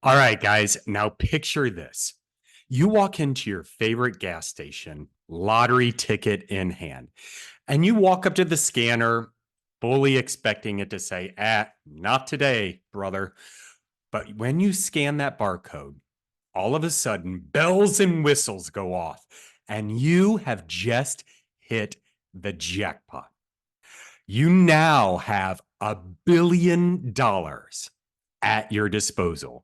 All right, guys. Now picture this. You walk into your favorite gas station, lottery ticket in hand, and you walk up to the scanner, fully expecting it to say, not today, brother. But when you scan that barcode, all of a sudden, bells and whistles go off, and you have just hit the jackpot. You now have $1 billion at your disposal.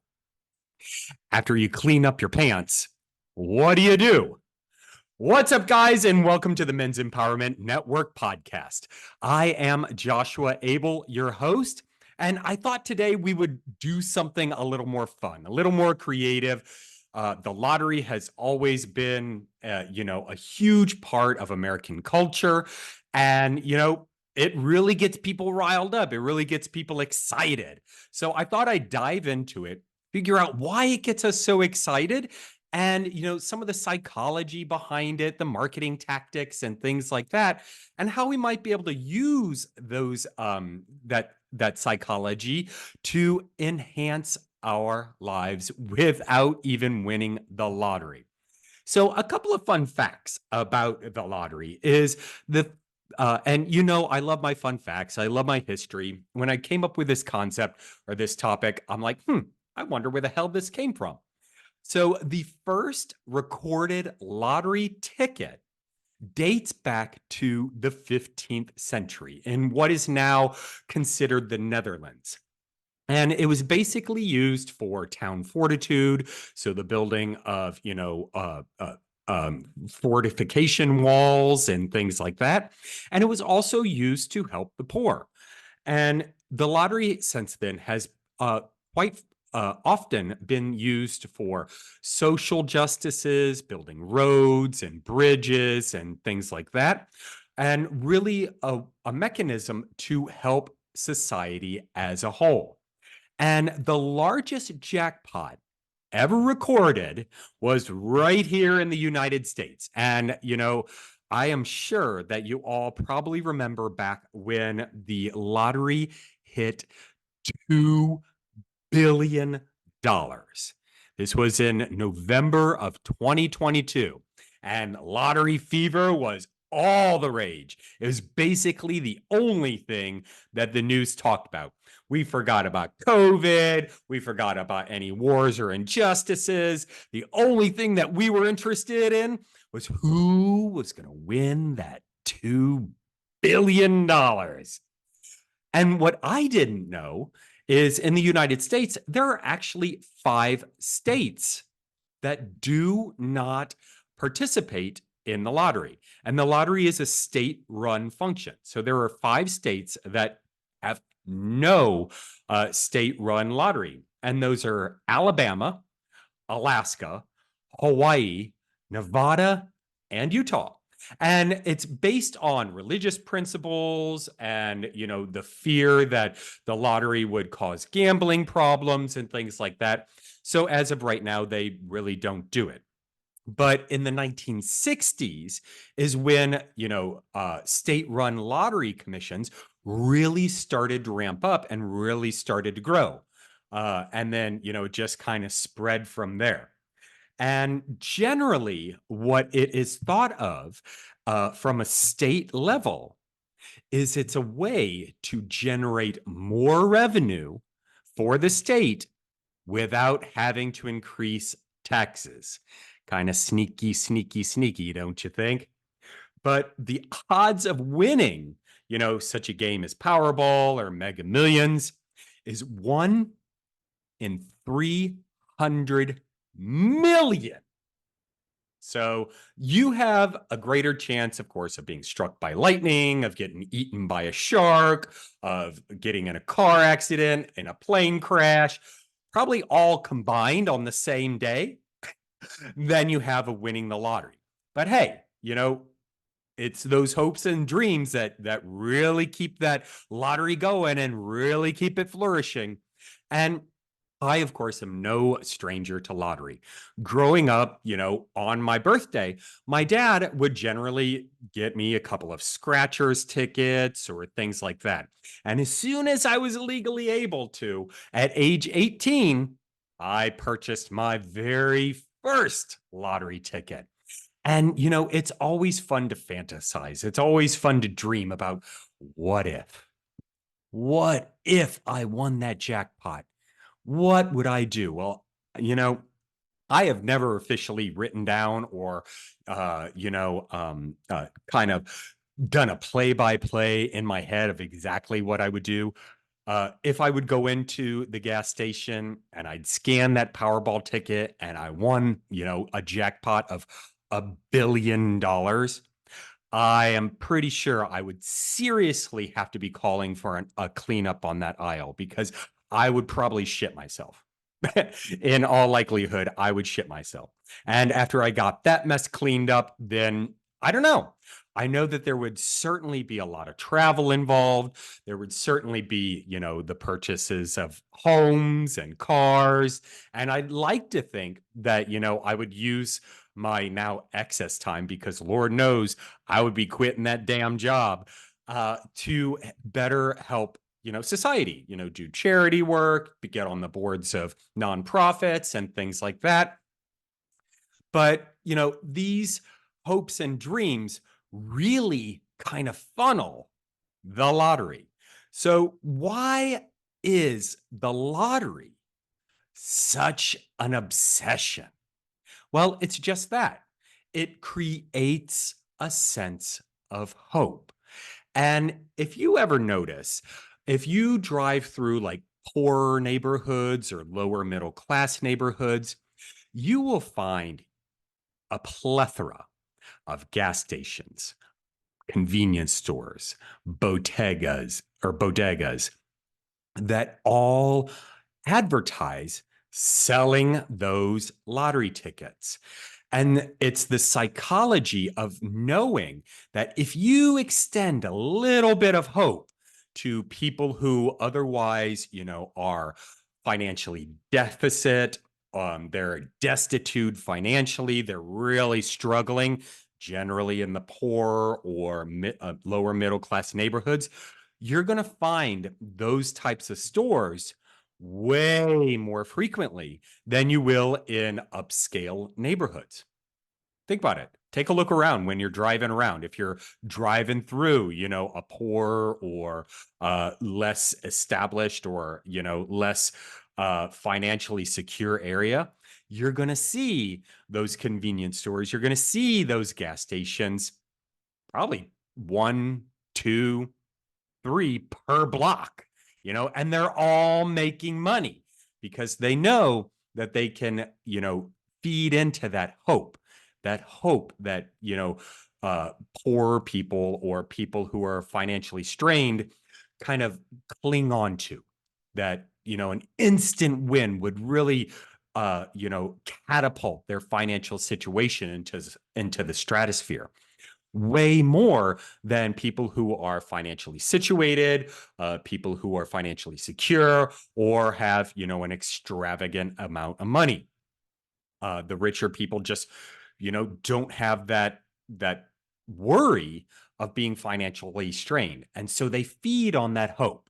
After you clean up your pants, what do you do? What's up, guys, and welcome to the Men's Empowerment Network podcast. I am Joshua Abel, your host, and I thought today we would do something a little more fun, a little more creative. The lottery has always been, a huge part of American culture, and it really gets people riled up. It really gets people excited. So I thought I'd dive into it, figure out why it gets us so excited, and some of the psychology behind it, the marketing tactics and things like that, and how we might be able to use those that psychology to enhance our lives without even winning the lottery. So a couple of fun facts about the lottery is the and I love my fun facts. I love my history. When I came up with this concept or this topic, I'm like, I wonder where the hell this came from. So the first recorded lottery ticket dates back to the 15th century in what is now considered the Netherlands. And it was basically used for town fortitude. So the building of, fortification walls and things like that. And it was also used to help the poor. And the lottery since then has quite often been used for social justices, building roads and bridges and things like that, and really a mechanism to help society as a whole. And the largest jackpot ever recorded was right here in the United States. And, I am sure that you all probably remember back when the lottery hit $2 billion. This was in November of 2022, and lottery fever was all the rage. It was basically the only thing that the news talked about. We forgot about COVID. We forgot about any wars or injustices. The only thing that we were interested in was who was going to win that $2 billion. And what I didn't know is in the United States, there are actually 5 states that do not participate in the lottery. And the lottery is a state-run function. So there are 5 states that have no state-run lottery. And those are Alabama, Alaska, Hawaii, Nevada, and Utah. And it's based on religious principles and, the fear that the lottery would cause gambling problems and things like that. So as of right now, they really don't do it. But in the 1960s is when, state-run lottery commissions really started to ramp up and really started to grow. And then, it just kind of spread from there. And generally, what it is thought of from a state level is it's a way to generate more revenue for the state without having to increase taxes. Kind of sneaky, sneaky, sneaky, don't you think? But the odds of winning, such a game as Powerball or Mega Millions is 1 in 300 million. So you have a greater chance, of course, of being struck by lightning, of getting eaten by a shark, of getting in a car accident, in a plane crash, probably all combined on the same day, than you have of winning the lottery. But hey, it's those hopes and dreams that really keep that lottery going and really keep it flourishing. And I, of course, am no stranger to lottery. Growing up, on my birthday, my dad would generally get me a couple of scratchers tickets or things like that. And as soon as I was legally able to, at age 18, I purchased my very first lottery ticket. And, it's always fun to fantasize. It's always fun to dream about what if? What if I won that jackpot? What would I do? Well, you know, I have never officially written down or, kind of done a play by play in my head of exactly what I would do. If I would go into the gas station and I'd scan that Powerball ticket and I won, a jackpot of $1 billion, I am pretty sure I would seriously have to be calling for a cleanup on that aisle because I would probably shit myself. In all likelihood, I would shit myself. And after I got that mess cleaned up, then I don't know. I know that there would certainly be a lot of travel involved. There would certainly be, the purchases of homes and cars. And I'd like to think that, I would use my now excess time because Lord knows I would be quitting that damn job to better help society, do charity work, get on the boards of nonprofits and things like that. But, these hopes and dreams really kind of funnel the lottery. So, why is the lottery such an obsession? Well, it's just that it creates a sense of hope. And if you ever notice, if you drive through like poorer neighborhoods or lower middle class neighborhoods, you will find a plethora of gas stations, convenience stores, bodegas that all advertise selling those lottery tickets. And it's the psychology of knowing that if you extend a little bit of hope to people who otherwise, are financially deficit, they're destitute financially, they're really struggling, generally in the poor or lower middle class neighborhoods, you're going to find those types of stores way more frequently than you will in upscale neighborhoods. Think about it. Take a look around when you're driving around. If you're driving through, a poor or less established or, less financially secure area, you're going to see those convenience stores. You're going to see those gas stations, probably one, two, three per block, and they're all making money because they know that they can, feed into that hope that, poor people or people who are financially strained kind of cling on to, that, an instant win would really, catapult their financial situation into the stratosphere way more than people who are financially situated, people who are financially secure, or have, an extravagant amount of money. The richer people just, don't have that worry of being financially strained. And so they feed on that hope.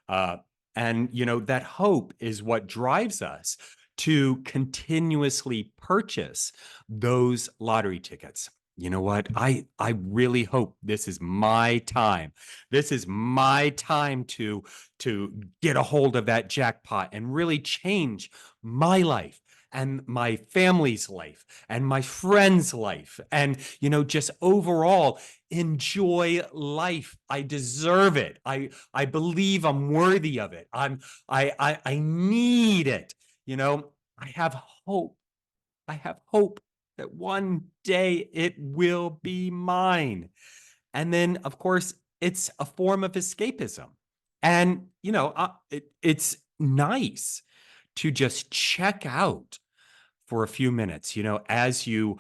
And, that hope is what drives us to continuously purchase those lottery tickets. You know what? I really hope this is my time. This is my time to get a hold of that jackpot and really change my life and my family's life and my friend's life and just overall enjoy life. I deserve it. I believe I'm worthy of it. I need it. I have hope. I have hope that one day it will be mine. And then, of course, it's a form of escapism. And, it's nice to just check out for a few minutes, as you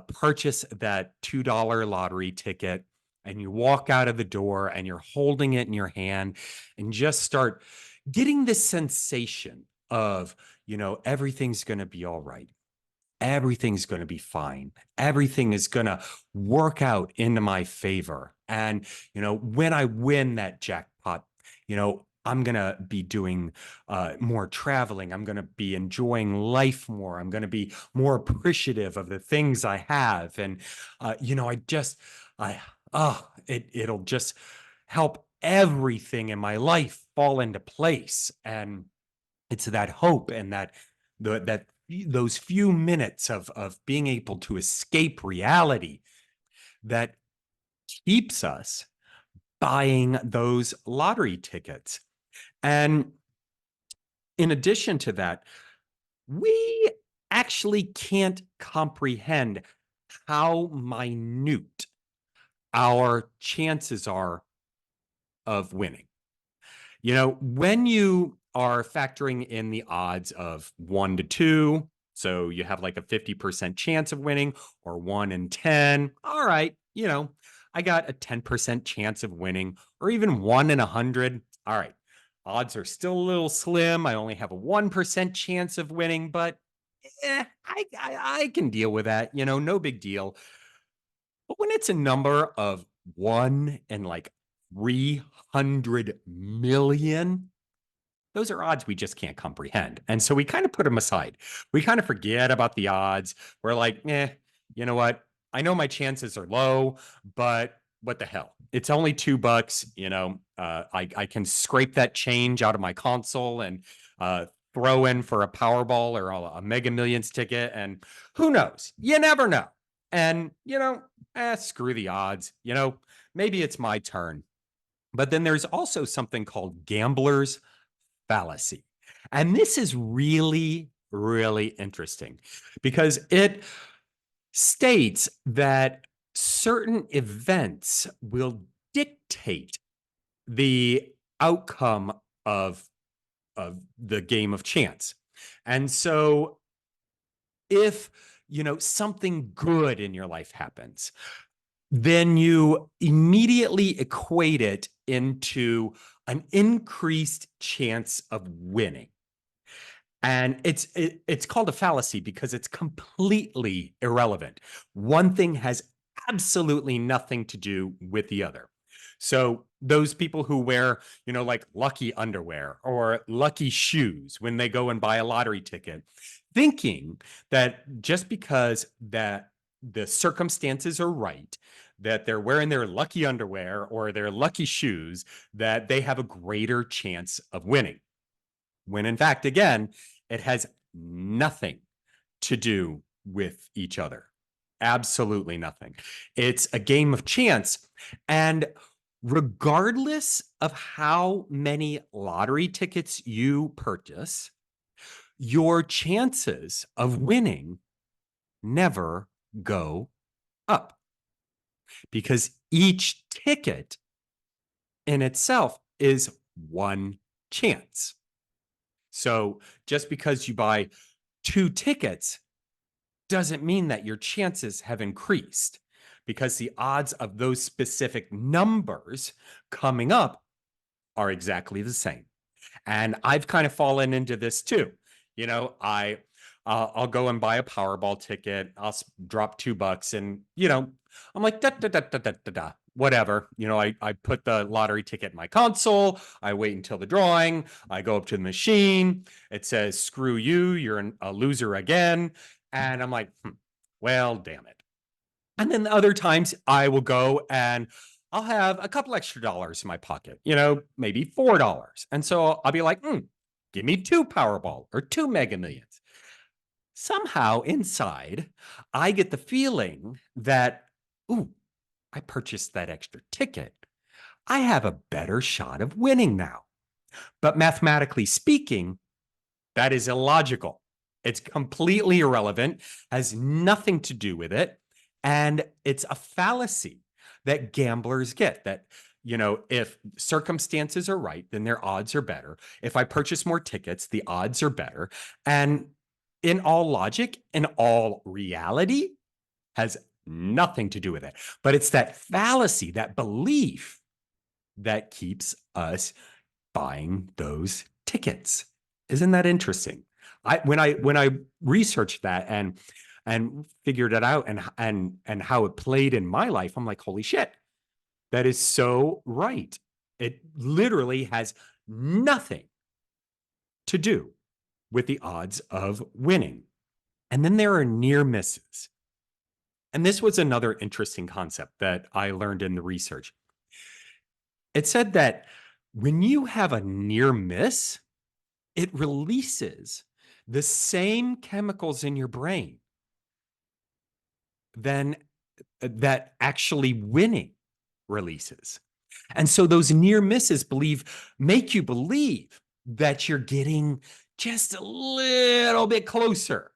purchase that $2 lottery ticket and you walk out of the door and you're holding it in your hand and just start getting this sensation of, everything's going to be all right. Everything's going to be fine. Everything is going to work out into my favor. And, when I win that jackpot, I'm going to be doing more traveling. I'm going to be enjoying life more. I'm going to be more appreciative of the things I have. And, I, it'll just help everything in my life fall into place. And it's that hope and those few minutes of being able to escape reality that keeps us buying those lottery tickets. And in addition to that, we actually can't comprehend how minute our chances are of winning. When you are factoring in the odds of 1 to 2, so you have like a 50% chance of winning, or 1 in 10, all right, I got a 10% chance of winning, or even 1 in 100. All right, odds are still a little slim. I only have a 1% chance of winning, but I can deal with that. No big deal. But when it's a number of 1 in like 300 million, those are odds we just can't comprehend. And so we kind of put them aside. We kind of forget about the odds. We're like, you know what? I know my chances are low, but what the hell? It's only $2. I can scrape that change out of my console and throw in for a Powerball or a Mega Millions ticket. And who knows? You never know. And, screw the odds. Maybe it's my turn. But then there's also something called gambler's fallacy. And this is really, really interesting because it states that certain events will dictate the outcome of the game of chance. And so if, something good in your life happens, then you immediately equate it into an increased chance of winning. And it's called a fallacy because it's completely irrelevant. One thing has absolutely nothing to do with the other. So those people who wear, like lucky underwear or lucky shoes when they go and buy a lottery ticket, thinking that just because that the circumstances are right, that they're wearing their lucky underwear or their lucky shoes, that they have a greater chance of winning. When in fact, again, it has nothing to do with each other. Absolutely nothing. It's a game of chance. And regardless of how many lottery tickets you purchase, your chances of winning never go up because each ticket in itself is one chance. So just because you buy 2 tickets doesn't mean that your chances have increased, because the odds of those specific numbers coming up are exactly the same. And I've kind of fallen into this too. I'll go and buy a Powerball ticket. I'll drop $2, and I'm like da da da da da da da. Whatever. I put the lottery ticket in my console. I wait until the drawing. I go up to the machine. It says, "Screw you. You're a loser again." And I'm like, well, damn it. And then other times I will go and I'll have a couple extra dollars in my pocket, maybe $4. And so I'll be like, give me 2 Powerball or 2 Mega Millions. Somehow inside, I get the feeling that, I purchased that extra ticket. I have a better shot of winning now. But mathematically speaking, that is illogical. It's completely irrelevant, has nothing to do with it. And it's a fallacy that gamblers get, that, if circumstances are right, then their odds are better. If I purchase more tickets, the odds are better. And in all logic, in all reality, has nothing to do with it. But it's that fallacy, that belief, that keeps us buying those tickets. Isn't that interesting? When I researched that and figured it out and how it played in my life, I'm like, holy shit, that is so right. It literally has nothing to do with the odds of winning. And then there are near misses. And this was another interesting concept that I learned in the research. It said that when you have a near miss, it releases the same chemicals in your brain than that actually winning releases. And so those near misses make you believe that you're getting just a little bit closer,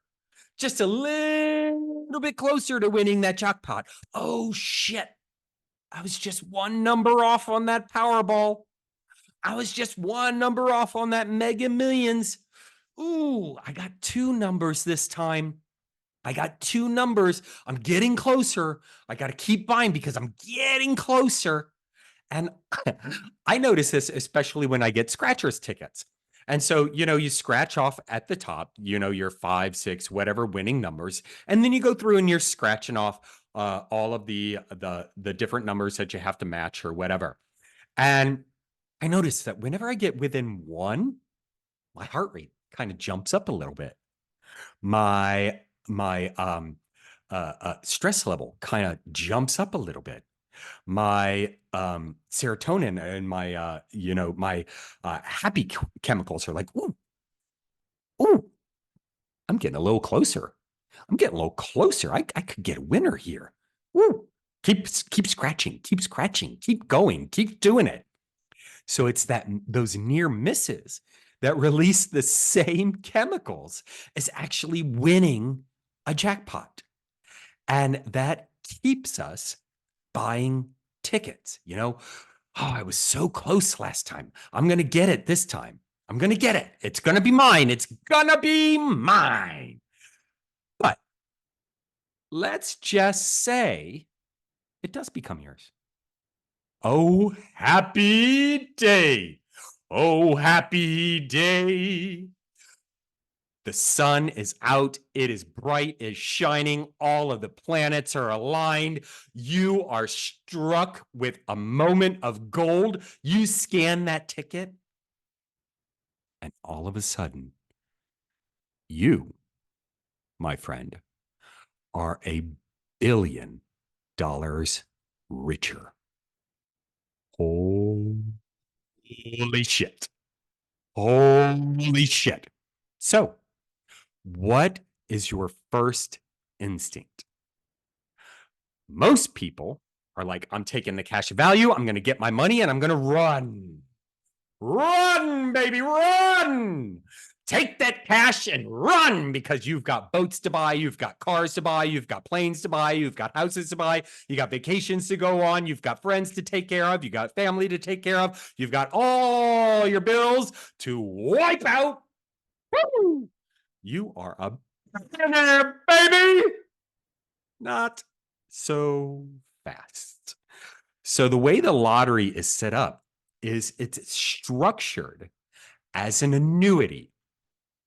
just a little bit closer to winning that jackpot. Oh shit. I was just one number off on that Powerball. I was just one number off on that Mega Millions. Ooh, I got two numbers this time. I got two numbers. I'm getting closer. I got to keep buying because I'm getting closer. And I notice this especially when I get scratchers tickets. And so, you scratch off at the top, your 5, 6, whatever winning numbers, and then you go through and you're scratching off all of the different numbers that you have to match or whatever. And I notice that whenever I get within one, my heart rate kind of jumps up a little bit. My stress level kind of jumps up a little bit. My serotonin and my my happy chemicals are like, ooh, I'm getting a little closer. I'm getting a little closer. I could get a winner here. Woo. Keep scratching, keep going, keep doing it. So it's those near misses that release the same chemicals as actually winning a jackpot. And that keeps us buying tickets. Oh, I was so close last time. I'm going to get it this time. I'm going to get it. It's going to be mine. It's going to be mine. But let's just say it does become yours. Oh, happy day. Oh, happy day. The sun is out. It is bright, it is shining. All of the planets are aligned. You are struck with a moment of gold. You scan that ticket, and all of a sudden, you, my friend, are $1 billion richer. Holy shit. Holy shit. So, what is your first instinct? Most people are like, I'm taking the cash value, I'm going to get my money, and I'm going to run. Run, baby, run. Take that cash and run, because you've got boats to buy, you've got cars to buy, you've got planes to buy, you've got houses to buy, you got vacations to go on, you've got friends to take care of, you got family to take care of, you've got all your bills to wipe out. Woo! You are a millionaire, baby. Not so fast. So the way the lottery is set up is it's structured as an annuity,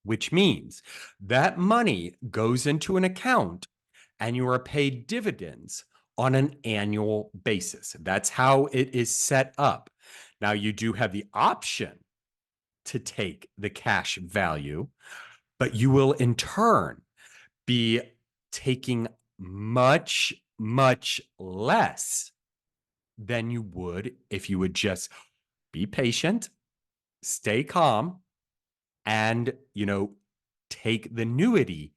which means that money goes into an account and you are paid dividends on an annual basis. That's how it is set up. Now, you do have the option to take the cash value, but you will in turn be taking much, much less than you would if you would just be patient, stay calm, and, take the annuity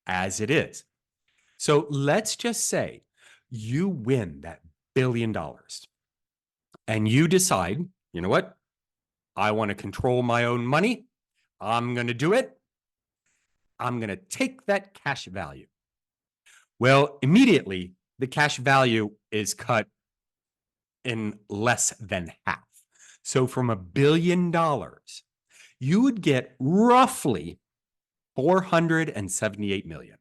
as it is. So let's just say you win that $1 billion and you decide, you know what? I want to control my own money. I'm going to do it. I'm going to take that cash value. Well, immediately the cash value is cut in less than half. So from $1 billion, you would get roughly 478 million.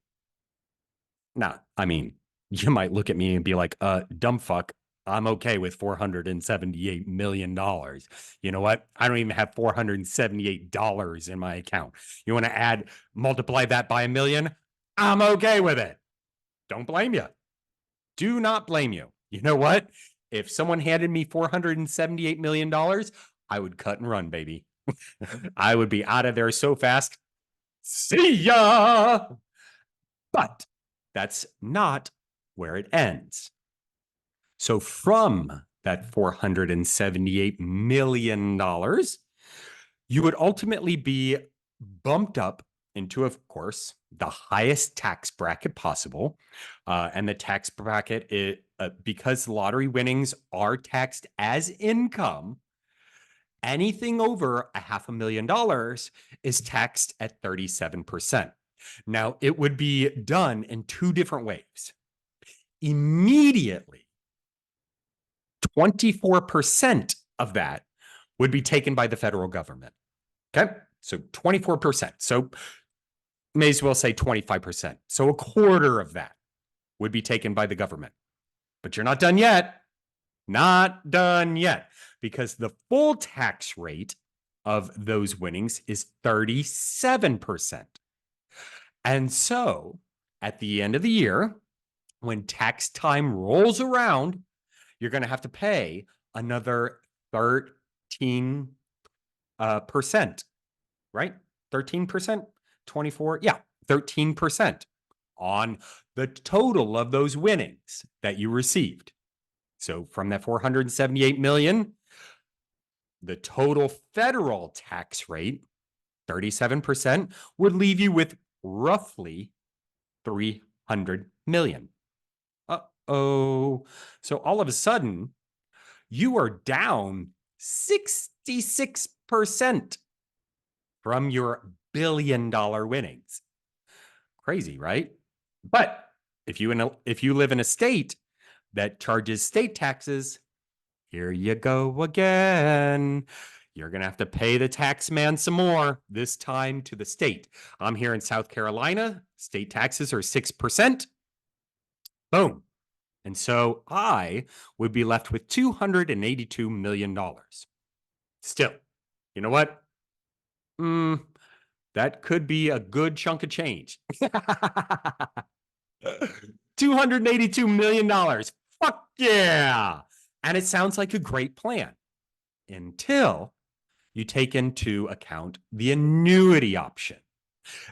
Now, I mean, you might look at me and be like, dumb fuck, I'm okay with $478 million. You know what? I don't even have $478 in my account. You want to multiply that by 1 million? I'm okay with it. Don't blame you. Do not blame you. You know what? If someone handed me $478 million, I would cut and run, baby. I would be out of there so fast. See ya. But that's not where it ends. So from that $478 million, you would ultimately be bumped up into, of course, the highest tax bracket possible. And the tax bracket, because lottery winnings are taxed as income, anything over $500,000 is taxed at 37%. Now, it would be done in two different ways. Immediately, 24% of that would be taken by the federal government. Okay. So 24%. So may as well say 25%. So a quarter of that would be taken by the government. But you're not done yet. Not done yet. Because the full tax rate of those winnings is 37%. And so at the end of the year, when tax time rolls around, you're going to have to pay another 13%, right? 13%, 24, yeah, 13% on the total of those winnings that you received. So from that 478 million, the total federal tax rate, 37%, would leave you with roughly 300 million. Uh-oh. So all of a sudden, you are down 66% from your billion-dollar winnings. Crazy, right? But if you live in a state that charges state taxes, here you go again. You're going to have to pay the tax man some more, this time to the state. I'm here in South Carolina. State taxes are 6%. Boom. And so I would be left with $282 million. Still, you know what? That could be a good chunk of change. $282 million. Fuck yeah. And it sounds like a great plan until you take into account the annuity option.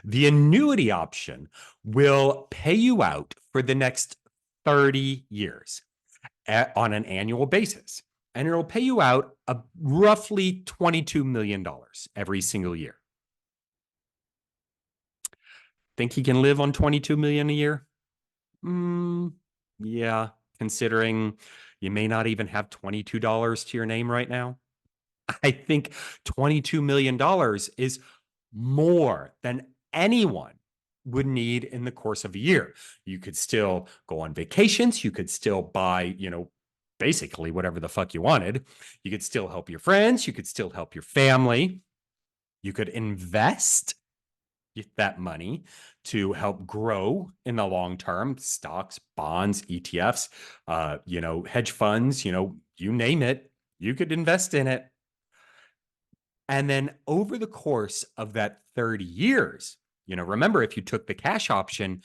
The annuity option will pay you out for the next 30 years on an annual basis. And it'll pay you out roughly $22 million every single year. Think you can live on $22 million a year? Yeah, considering you may not even have $22 to your name right now. I think $22 million is more than anyone would need in the course of a year. You could still go on vacations. You could still buy, basically whatever the fuck you wanted. You could still help your friends. You could still help your family. You could invest that money to help grow in the long term, stocks, bonds, ETFs, hedge funds, you name it, you could invest in it. And then over the course of that 30 years, remember, if you took the cash option,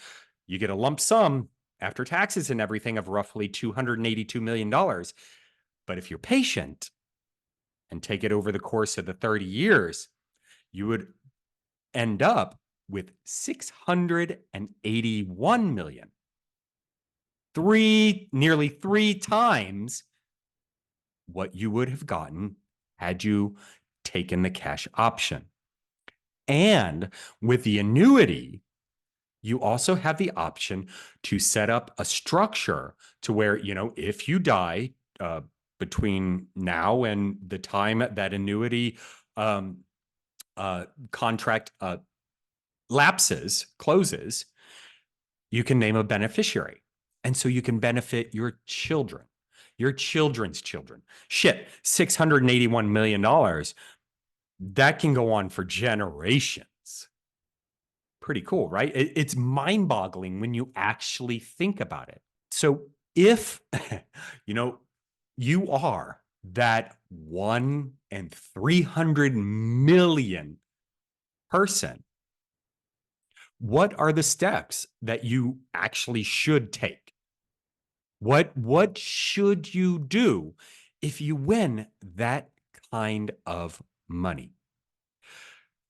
you get a lump sum after taxes and everything of roughly $282 million. But if you're patient and take it over the course of the 30 years, you would end up with $681 million. Nearly three times what you would have gotten had you taken the cash option. And with the annuity, you also have the option to set up a structure to where, if you die between now and the time that annuity contract closes, you can name a beneficiary. And so you can benefit your children, your children's children. Shit, $681 million. That can go on for generations. Pretty cool, right? It's mind-boggling when you actually think about it. So if, you are that 1 in 300 million person, what are the steps that you actually should take? What should you do if you win that kind of money.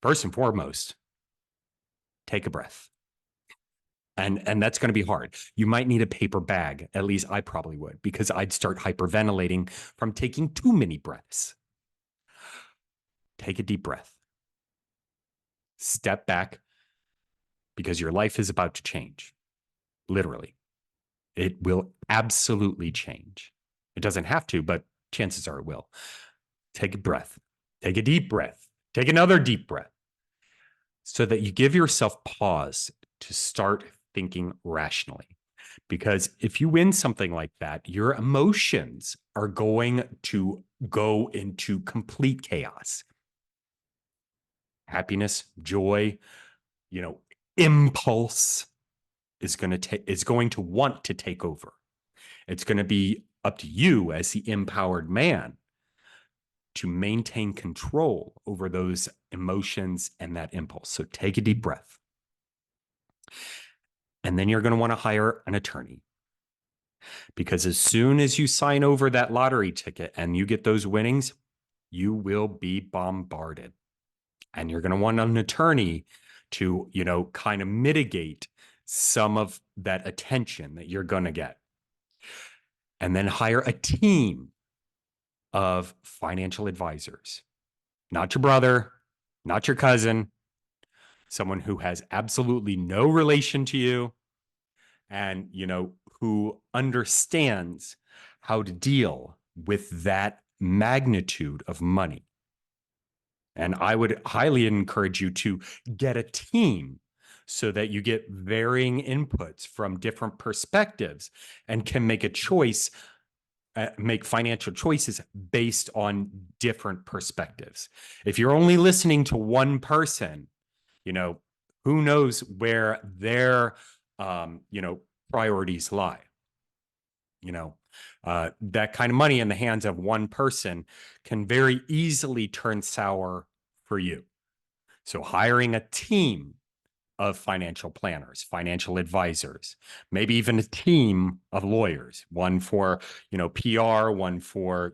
First and foremost, take a breath. And that's going to be hard. You might need a paper bag. At least I probably would, because I'd start hyperventilating from taking too many breaths. Take a deep breath. Step back, because your life is about to change. Literally. It will absolutely change. It doesn't have to, but chances are it will. Take a breath. Take a deep breath. Take another deep breath, so that you give yourself pause to start thinking rationally. Because if you win something like that, your emotions are going to go into complete chaos. Happiness, joy, impulse is going to want to take over. It's going to be up to you as the empowered man to maintain control over those emotions and that impulse. So take a deep breath. And then you're going to want to hire an attorney, because as soon as you sign over that lottery ticket and you get those winnings, you will be bombarded. And you're going to want an attorney to, kind of mitigate some of that attention that you're going to get. And then hire a team of financial advisors, not your brother, not your cousin, someone who has absolutely no relation to you, and, who understands how to deal with that magnitude of money. And I would highly encourage you to get a team, so that you get varying inputs from different perspectives and can make a choice, make financial choices based on different perspectives. If you're only listening to one person, who knows where their, priorities lie. That kind of money in the hands of one person can very easily turn sour for you. So hiring a team of financial planners, financial advisors, maybe even a team of lawyers, one for, PR, one for,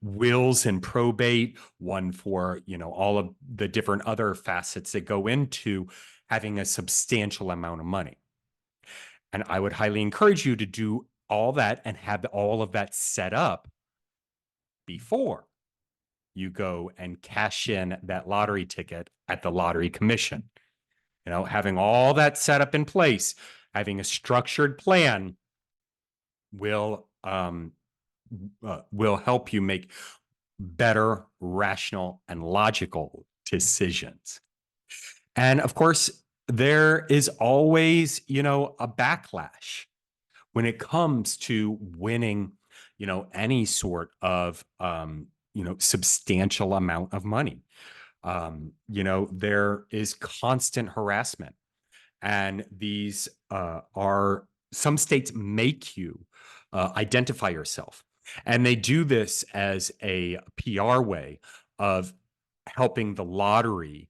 wills and probate, one for, all of the different other facets that go into having a substantial amount of money. And I would highly encourage you to do all that and have all of that set up before you go and cash in that lottery ticket at the lottery commission. Having all that set up in place, having a structured plan will help you make better, rational, and logical decisions. And of course, there is always, a backlash when it comes to winning, any sort of, substantial amount of money. There is constant harassment, and these are, some states make you identify yourself, and they do this as a PR way of helping the lottery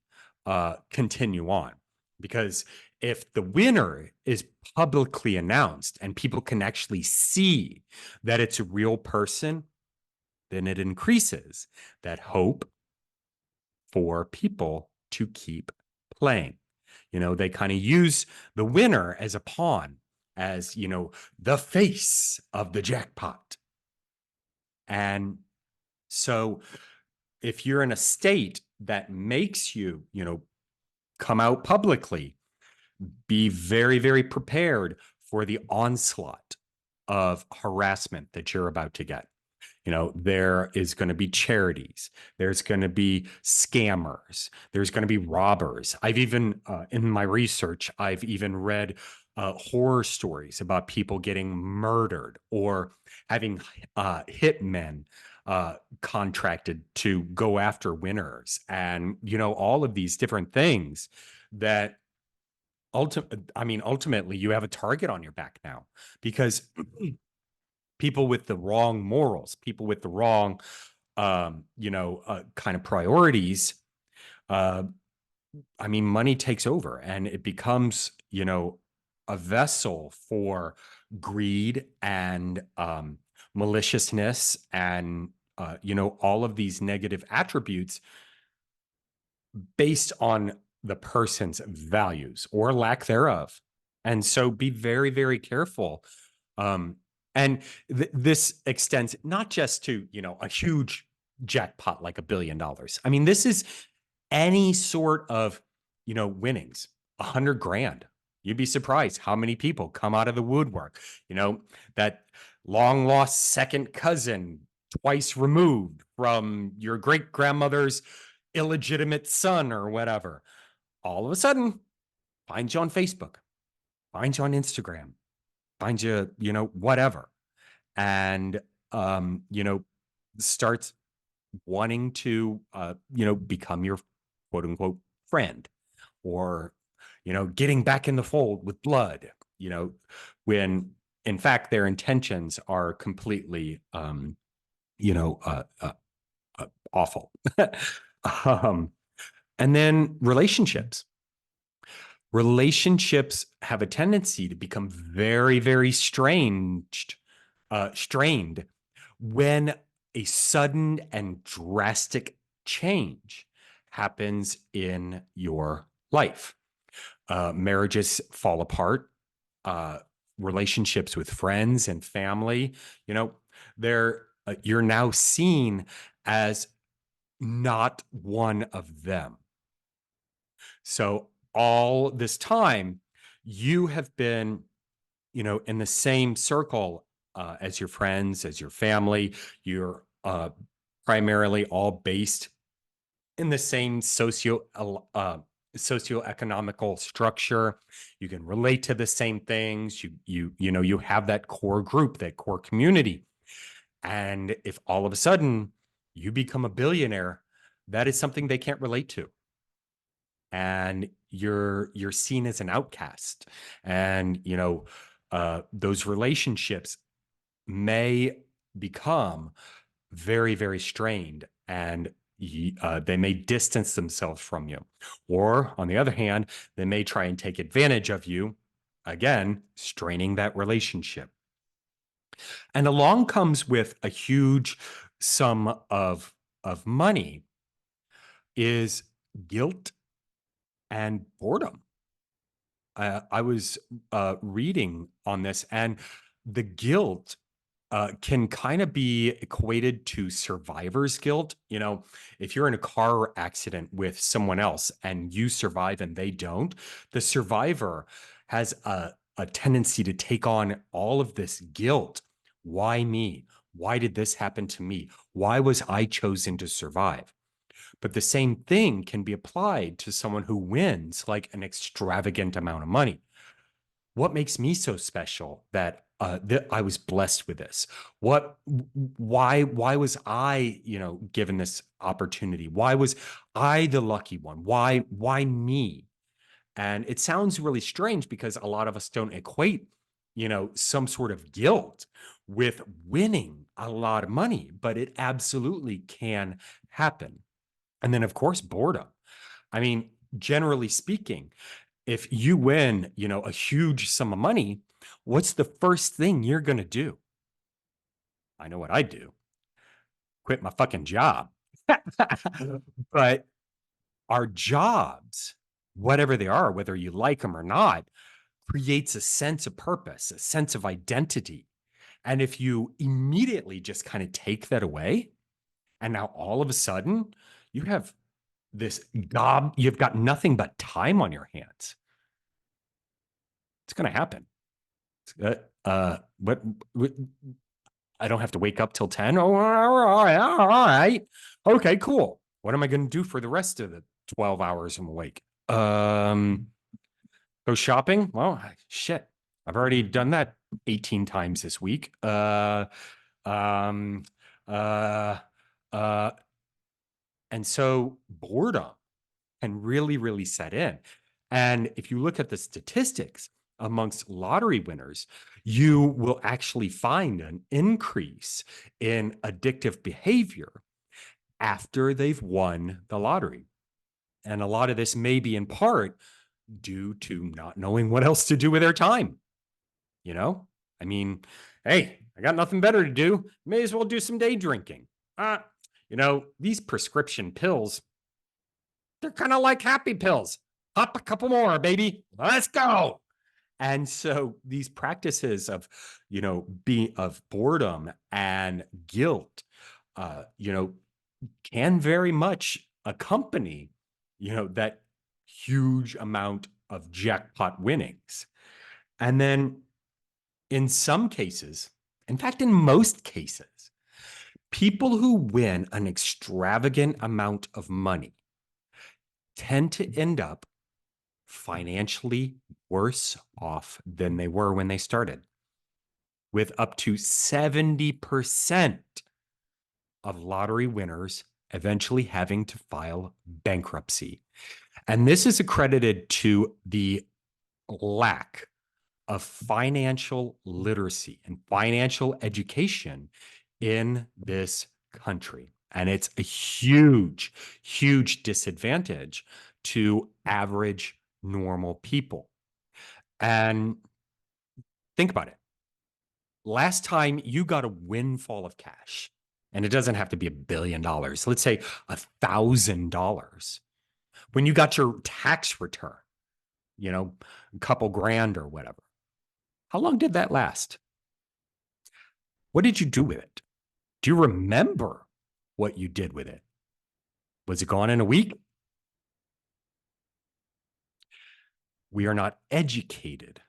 continue on. Because if the winner is publicly announced and people can actually see that it's a real person, then it increases that hope for people to keep playing. They kind of use the winner as a pawn, as, the face of the jackpot. And so if you're in a state that makes you, come out publicly, be very, very prepared for the onslaught of harassment that you're about to get. There is going to be charities. There's going to be scammers. There's going to be robbers. I've even, in my research, I've even read horror stories about people getting murdered, or having hitmen contracted to go after winners, and, all of these different things that ultimately you have a target on your back now, because people with the wrong morals, people with the wrong, kind of priorities, money takes over, and it becomes, a vessel for greed and maliciousness and all of these negative attributes based on the person's values or lack thereof. And so be very, very careful. Um, and this extends not just to, a huge jackpot like $1 billion. I mean, this is any sort of, winnings, 100 grand. You'd be surprised how many people come out of the woodwork, that long lost second cousin, twice removed from your great grandmother's illegitimate son or whatever. All of a sudden, finds you on Facebook, finds you on Instagram, finds you, whatever. And, starts wanting to, become your quote unquote friend, or, getting back in the fold with blood, when in fact their intentions are completely, you know, uh, uh, awful. um, and then relationships have a tendency to become very, very strained when a sudden and drastic change happens in your life. Marriages fall apart, uh, relationships with friends and family, they're you're now seen as not one of them. So all this time, you have been, in the same circle as your friends, as your family. You're primarily all based in the same socioeconomical structure. You can relate to the same things. You have that core group, that core community. And if all of a sudden you become a billionaire, that is something they can't relate to. And you're seen as an outcast. And, those relationships may become very, very strained, and they may distance themselves from you. Or on the other hand, they may try and take advantage of you, again, straining that relationship. And along comes with a huge sum of money is guilt and boredom. I was reading on this, and the guilt can kind of be equated to survivor's guilt. If you're in a car accident with someone else and you survive and they don't, the survivor has a tendency to take on all of this guilt. Why me? Why did this happen to me? Why was I chosen to survive? But the same thing can be applied to someone who wins like an extravagant amount of money. What makes me so special that I was blessed with this? Why was I, given this opportunity? Why was I the lucky one? Why me? And it sounds really strange because a lot of us don't equate, some sort of guilt with winning a lot of money, but it absolutely can happen. And then, of course, boredom. I mean, generally speaking, if you win, a huge sum of money, what's the first thing you're going to do? I know what I do. Quit my fucking job. But our jobs, whatever they are, whether you like them or not, creates a sense of purpose, a sense of identity. And if you immediately just kind of take that away, and now all of a sudden you have this gob, you've got nothing but time on your hands. It's going to happen. What I don't have to wake up till 10. Oh, all right. Okay, cool. What am I going to do for the rest of the 12 hours I'm awake? Go shopping? Well, shit. I've already done that 18 times this week. And so boredom can really, really set in. And if you look at the statistics amongst lottery winners, you will actually find an increase in addictive behavior after they've won the lottery. And a lot of this may be in part due to not knowing what else to do with their time. I mean, hey, I got nothing better to do. May as well do some day drinking. uh, these prescription pills, they're kind of like happy pills. Pop a couple more, baby. Let's go. And so these practices of, being of boredom and guilt, uh, you know, can very much accompany, that huge amount of jackpot winnings. And then in some cases, in fact, in most cases, people who win an extravagant amount of money tend to end up financially worse off than they were when they started, with up to 70% of lottery winners eventually having to file bankruptcy. And this is accredited to the lack of financial literacy and financial education in this country. And it's a huge, huge disadvantage to average, normal people. And think about it. Last time you got a windfall of cash, and it doesn't have to be $1 billion, let's say $1,000, when you got your tax return, a couple grand or whatever. How long did that last? What did you do with it? Do you remember what you did with it? Was it gone in a week? We are not educated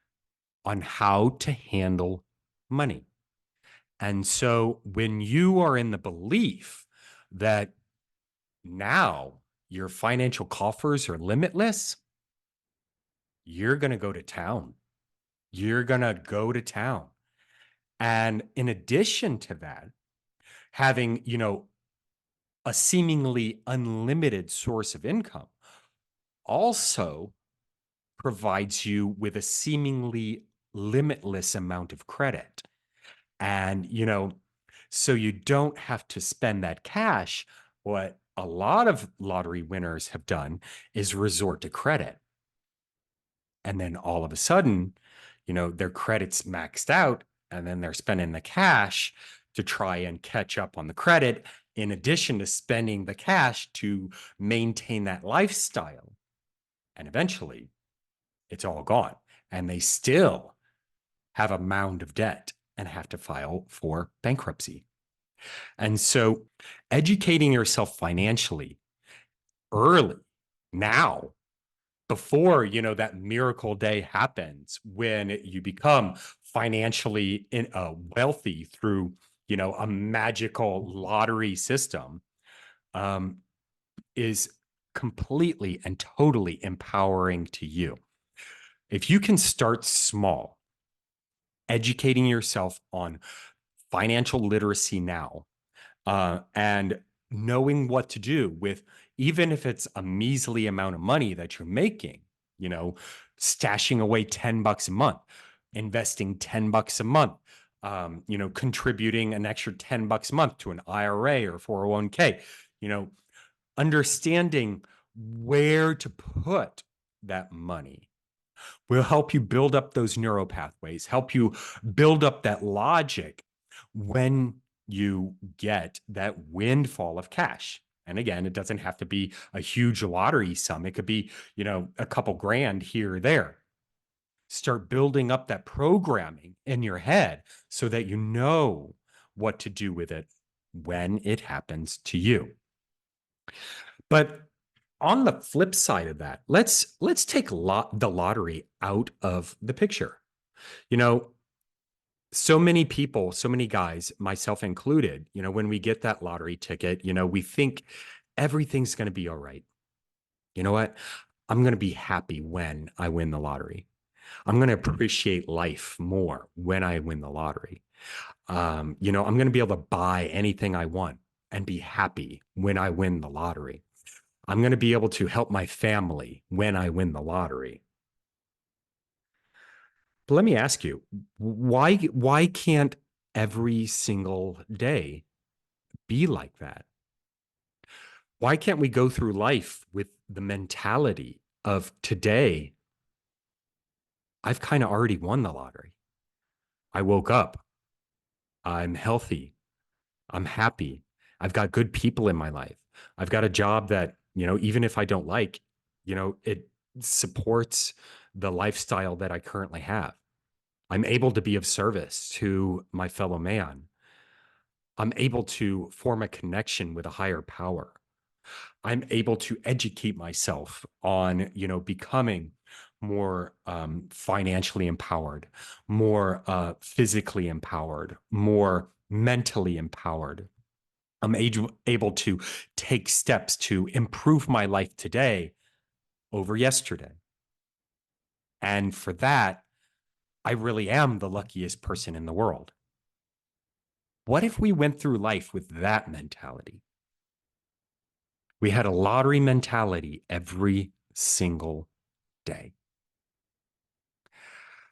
on how to handle money. And so when you are in the belief that now your financial coffers are limitless, you're going to go to town. You're going to go to town. And in addition to that, having, a seemingly unlimited source of income also provides you with a seemingly limitless amount of credit. And, so you don't have to spend that cash. What a lot of lottery winners have done is resort to credit. And then all of a sudden, their credit's maxed out, and then they're spending the cash to try and catch up on the credit, in addition to spending the cash to maintain that lifestyle. And eventually, it's all gone. And they still have a mound of debt and have to file for bankruptcy. And so educating yourself financially early, now, before, that miracle day happens when you become financially wealthy through, a magical lottery system, is completely and totally empowering to you. If you can start small, educating yourself on financial literacy now, and knowing what to do with, even if it's a measly amount of money that you're making, stashing away $10 a month, investing $10 a month, contributing an extra $10 a month to an IRA or 401k, understanding where to put that money will help you build up those neural pathways, help you build up that logic when you get that windfall of cash. And again, it doesn't have to be a huge lottery sum. It could be, a couple grand here or there. Start building up that programming in your head so that you know what to do with it when it happens to you. But on the flip side of that, let's take the lottery out of the picture. So many people, so many guys, myself included, when we get that lottery ticket, we think everything's going to be all right. You know what? I'm going to be happy when I win the lottery. I'm going to appreciate life more when I win the lottery. I'm going to be able to buy anything I want and be happy when I win the lottery. I'm going to be able to help my family when I win the lottery. But let me ask you, why can't every single day be like that? Why can't we go through life with the mentality of today, I've kind of already won the lottery. I woke up, I'm healthy, I'm happy, I've got good people in my life. I've got a job that, even if I don't like, it supports the lifestyle that I currently have. I'm able to be of service to my fellow man. I'm able to form a connection with a higher power. I'm able to educate myself on, becoming more financially empowered, more physically empowered, more mentally empowered. I'm able to take steps to improve my life today over yesterday. And for that, I really am the luckiest person in the world. What if we went through life with that mentality? We had a lottery mentality every single day.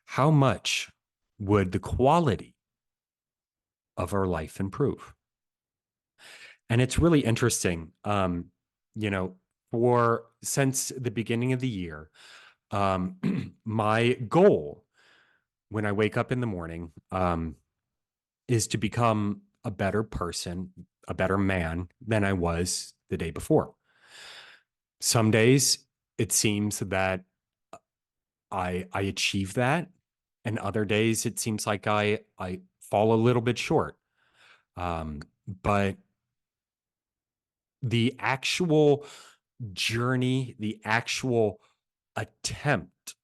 How much would the quality of our life improve? And it's really interesting. You know, for since the beginning of the year, my goal when I wake up in the morning is to become a better person, a better man than I was the day before. Some days it seems that I achieve that, and other days it seems like I fall a little bit short. But the actual journey, the actual attempt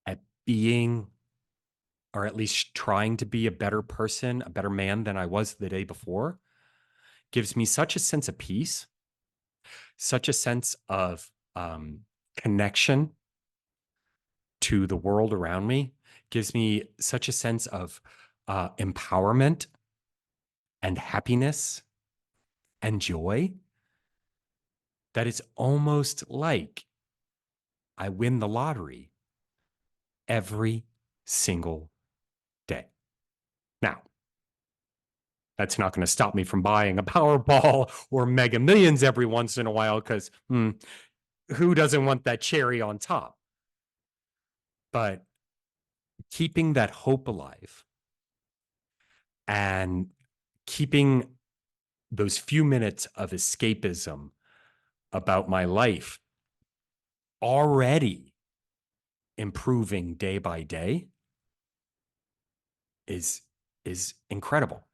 at being, or at least trying to be a better person, a better man than I was the day before, gives me such a sense of peace, such a sense of connection to the world around me, gives me such a sense of empowerment and happiness and joy that it's almost like I win the lottery every single day. Now, that's not going to stop me from buying a Powerball or Mega Millions every once in a while because who doesn't want that cherry on top? But keeping that hope alive and keeping those few minutes of escapism about my life already improving day by day is incredible.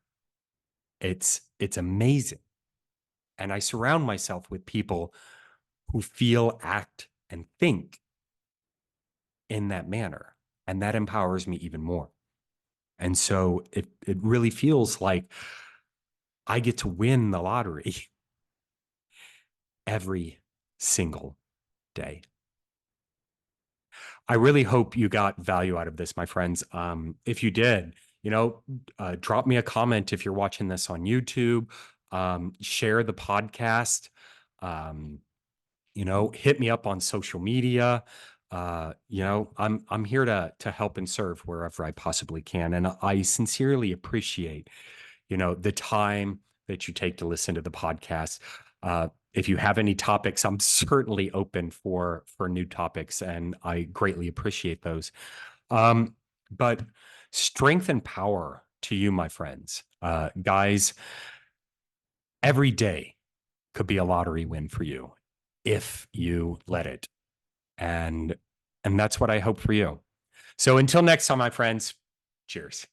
It's amazing. And I surround myself with people who feel, act, and think in that manner. And that empowers me even more. And so it really feels like I get to win the lottery every single day. I really hope you got value out of this, my friends. If you did, drop me a comment if you're watching this on YouTube. Share the podcast. Hit me up on social media. I'm here to help and serve wherever I possibly can, and I sincerely appreciate the time that you take to listen to the podcast. If you have any topics, I'm certainly open for new topics, and I greatly appreciate those. But strength and power to you, my friends. Guys, every day could be a lottery win for you if you let it. And that's what I hope for you. So until next time, my friends, cheers.